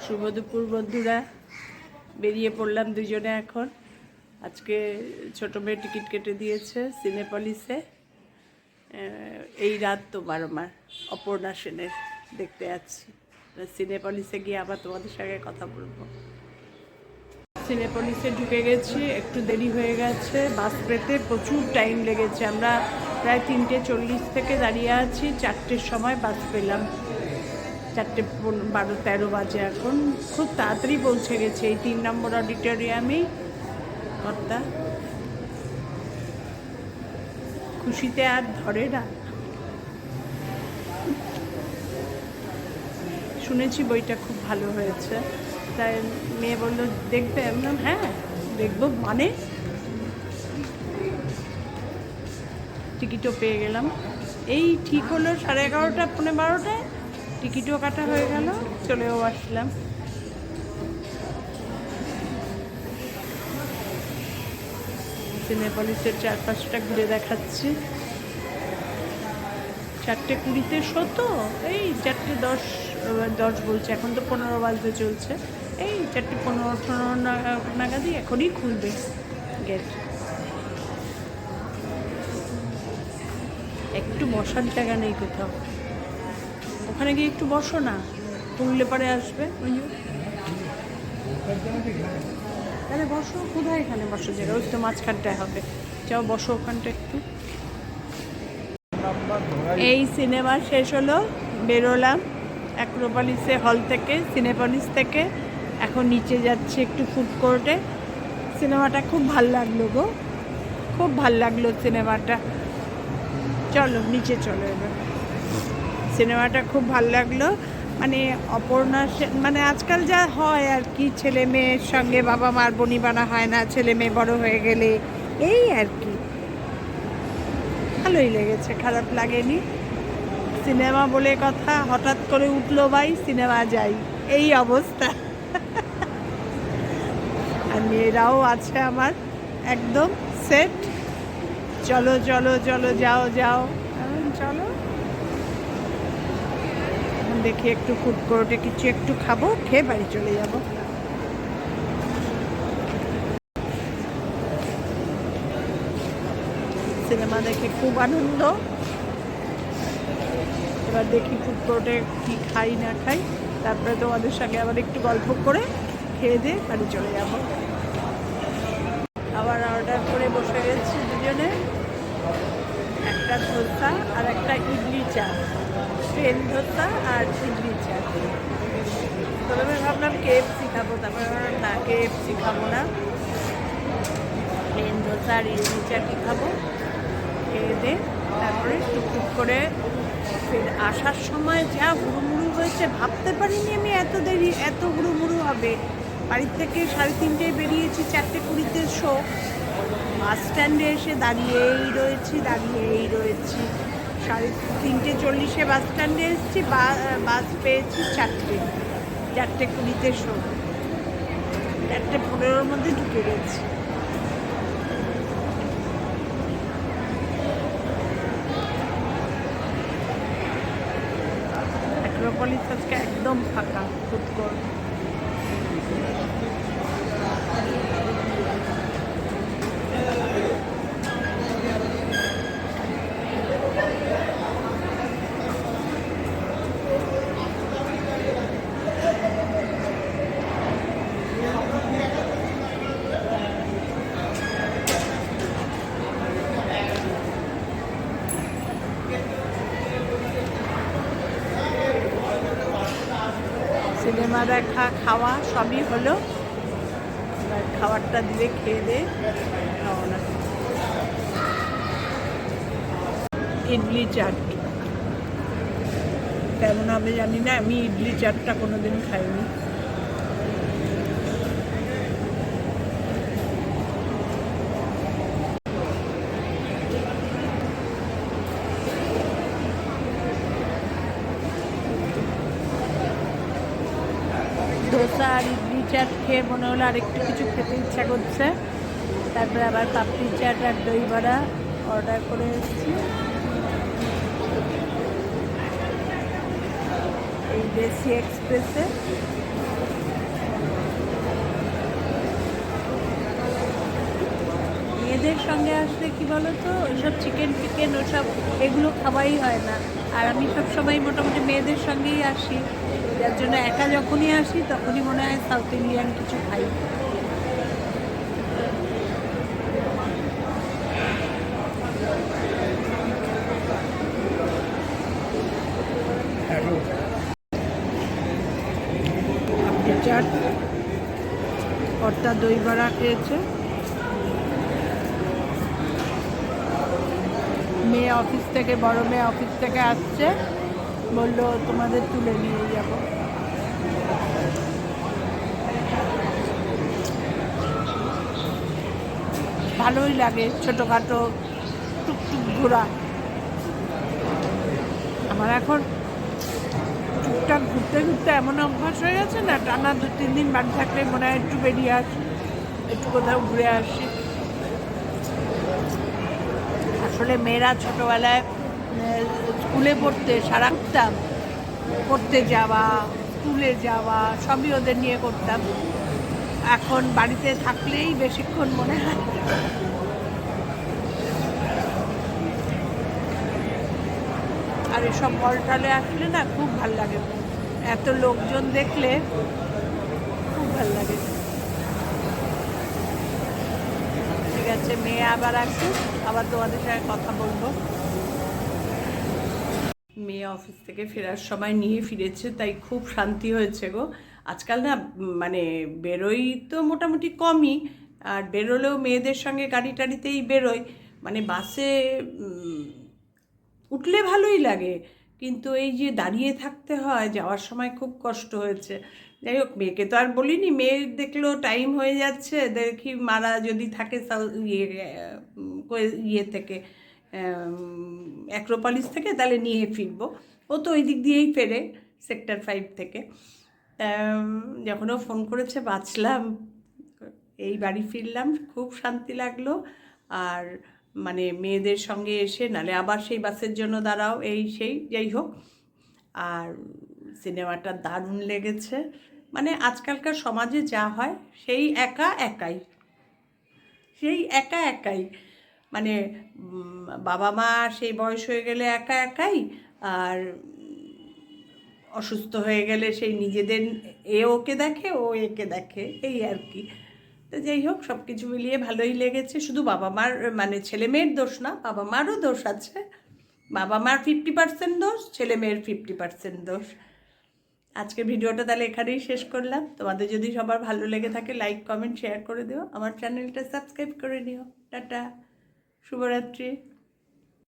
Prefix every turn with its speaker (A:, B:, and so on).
A: শুভ দুপুর বন্ধুরা, বেরিয়ে পড়লাম দুজনে এখন। আজকে ছোট মেয়ে টিকিট কেটে দিয়েছে সিনেপলিসে। এই রাত তোমার আমার অপর্ণা সেনের দেখতে যাচ্ছি। সিনেপলিসে গিয়ে আবার তোমাদের সঙ্গে কথা বলবো। সিনেপলিসে ঢুকে গেছি, একটু দেরি হয়ে গেছে। বাস পেতে প্রচুর টাইম লেগেছে। আমরা প্রায় 3:40 থেকে দাঁড়িয়ে আছি, 4টের সময় বাস পেলাম। 4:12-13 বাজে এখন। খুব তাড়াতাড়ি পৌঁছে গেছে এই 3 নম্বর অডিটোরিয়ামেই। কর্তা খুশিতে আর ধরে না। শুনেছি বইটা খুব ভালো হয়েছে, তাই মেয়ে বললো দেখবে। আমি বললাম হ্যাঁ দেখবো। মানে টিকিটও পেয়ে গেলাম। এই ঠিক হলো 11:30 পৌনে 12টায় টিকিটও কাটা হয়ে গেল, চলেও আসলাম। সিনেপলিসের চারপাশটা ঘুরে দেখাচ্ছি। 4:20-তে শো তো, এই 4:10 বলছে, এখন তো 15 বাজতে চলছে। এই 4:15-18 নাগাদই এখনই খুলবে গেট। একটু বসার জায়গা নেই কোথাও। ওখানে গিয়ে একটু বসো না, তুললে পরে আসবে। তাহলে বসো, কোথায় এখানে বসো জায়গা? ওই তো মাঝখানটায় হবে। যাও বসো ওখানটা একটু। এই সিনেমা শেষ হলো, বেরোলাম অ্যাক্রোপলিসে হল থেকে, সিনেপলিস থেকে। এখন নিচে যাচ্ছি একটু ফুড কোর্টে। সিনেমাটা খুব ভাল লাগলো গো, খুব ভাল লাগলো সিনেমাটা। চলো নিচে চলো এবার। সিনেমাটা খুব ভাল লাগলো। মানে অপর্ণা সেন, মানে আজকাল যা হয় আর কি, ছেলে মেয়ের সঙ্গে বাবা মার বনিবানা হয় না, ছেলে মেয়ে বড় হয়ে গেলে, এই আর কি। ভালোই লেগেছে, খারাপ লাগেনি। সিনেমা বলে কথা, হঠাৎ করে উঠলো ভাই সিনেমা যাই, এই অবস্থা। আর মেয়েরাও আছে আমার একদম সেট। চলো চলো চলো, যাও যাও, চলো। দেখি একটু ফুড কোর্টে কিছু একটু খাবো, খেয়ে বাড়ি চলে যাব। সিনেমা দেখে খুব আনন্দ। এবার দেখি ফুড কোর্টে কী খাই না খাই, তারপরে তোমাদের সঙ্গে আবার একটু গল্প করে খেয়ে দিয়ে বাড়ি চলে যাব। আবার অর্ডার করে বসে গেছি দুজনে, একটা ধোসা আর একটা ইডলি চা। প্লেন ধোসা আর ইডলি চা। প্রথমে ভাবলাম KFC খাবো, তারপরে ভাবলাম না, KFC খাবো না, প্লেন ধোসা আর ইডলি চাটি খাবো। খেয়ে দে তারপরে টুকটুক করে ফের আসার সময় যা হুড়ুমুড়ু হয়েছে, ভাবতে পারিনি আমি এত দেরি, এত হুড়ুমুড়ু হবে। বাড়ির থেকে 3:30টায় বেরিয়েছি, 4:20-তে শো। বাস স্ট্যান্ডে এসে দাঁড়িয়েই রয়েছি। 3:40-এ বাস স্ট্যান্ডে এসেছি, বাস পেয়েছি 4:20-তে শো। 4:15-র মধ্যে ঢুকে গেছি। অ্যাক্রোপলিস আজকে একদম ফাঁকা, ফুড কোর্ট। সিনেমা দেখা, খাওয়া সবই হলো। এবার খাবারটা দিলে খেয়ে দে খাওয়া। ইডলি চাট কেমন হবে জানি না, আমি ইডলি চাটটা কোনোদিন খাইনি। ধোসা আর ইডলি চাট খেয়ে মনে হলো আরেকটু কিছু খেতে ইচ্ছা করছে। তারপরে আবার পাপড়ি চাট আর দই বড়া অর্ডার করে এসেছি। এই দেশি এক্সপ্রেসে মেয়েদের সঙ্গে আসলে কি বলো তো, ওইসব চিকেন ফিকেন ওসব এগুলো খাওয়াই হয় না। আর আমি সব সময় মোটামুটি মেয়েদের সঙ্গেই আসি, যার জন্য একা যখনই আসি তখনই মনে হয় সাউথ ইন্ডিয়ান কিছু খাই। আপনি চাট, কর্তা দই বড়া খেয়েছে। মেয়ে অফিস থেকে, বড় মেয়ে অফিস থেকে আসছে, বললো তোমাদের তুলে নিয়ে যাব। ভালোই লাগে ছোটোখাটো টুকটুক ঘোরা। আমার এখন টুকটাক ঘুরতে ঘুরতে এমন অভ্যাস হয়ে গেছে না, টানা 2-3 দিন বাড়ি থাকলে মনে হয় একটু বেরিয়ে আসি, একটু কোথাও ঘুরে আসি। আসলে মেয়েরা ছোটোবেলায় স্কুলে পড়তে সারা করতাম, পড়তে যাওয়া, স্কুলে যাওয়া সবই ওদের নিয়ে করতাম। এখন বাড়িতে থাকলেই বেশিক্ষণ মনে হয় আর এসব হলটালে আসলে না খুব ভাল লাগে, এত লোকজন দেখলে খুব ভাল লাগে। ঠিক আছে, মেয়ে আবার আসুক, আবার তোমাদের সঙ্গে কথা বলবো। মেয়ে অফিস থেকে ফেরার সময় নিয়ে ফিরেছে, তাই খুব শান্তি হয়েছে গো। আজকাল না মানে বেরোই তো মোটামুটি কমই, আর বেরোলেও মেয়েদের সঙ্গে গাড়ি টাড়িতেই বেরোই। মানে বাসে উঠলে ভালোই লাগে, কিন্তু এই যে দাঁড়িয়ে থাকতে হয় যাওয়ার সময় খুব কষ্ট হয়েছে। যাই হোক, মেয়েকে তো আর বলিনি, মেয়ে দেখলো টাইম হয়ে যাচ্ছে, দেখি মারা যদি থাকে ইয়ে থেকে অ্যাক্রোপলিস থেকে, তাহলে নিয়ে ফিরবো। ও তো ওই দিক দিয়েই ফেরে, সেক্টর 5 থেকে। যখন ও ফোন করেছে বাঁচলাম, এই বাড়ি ফিরলাম, খুব শান্তি লাগলো। আর মানে মেয়েদের সঙ্গে এসে নালে আবার সেই বাসের জন্য দাঁড়াও, এই সেই যাই হোক। আর সিনেমাটা দারুণ লেগেছে। মানে আজকালকার সমাজে যা হয় সেই একা একাই, সেই একা একাই মানে বাবা মা সেই বয়স হয়ে গেলে একা একাই, আর অসুস্থ হয়ে গেলে সেই নিজেদের এ ওকে দেখে, ও একে দেখে, এই আর কি। তো যাই হোক, সব কিছু মিলিয়ে ভালোই লেগেছে। শুধু বাবা মার মানে ছেলে মেয়ের দোষ না, বাবা মারও দোষ আছে। বাবা মার 50% দোষ, ছেলে মেয়ের 50% দোষ। আজকের ভিডিওটা তাহলে এখানেই শেষ করলাম। তোমাদের যদি সবার ভালো লেগে থাকে লাইক কমেন্ট শেয়ার করে দিও, আমার চ্যানেলটা সাবস্ক্রাইব করে নিও। টাটা, শুভরাত্রি।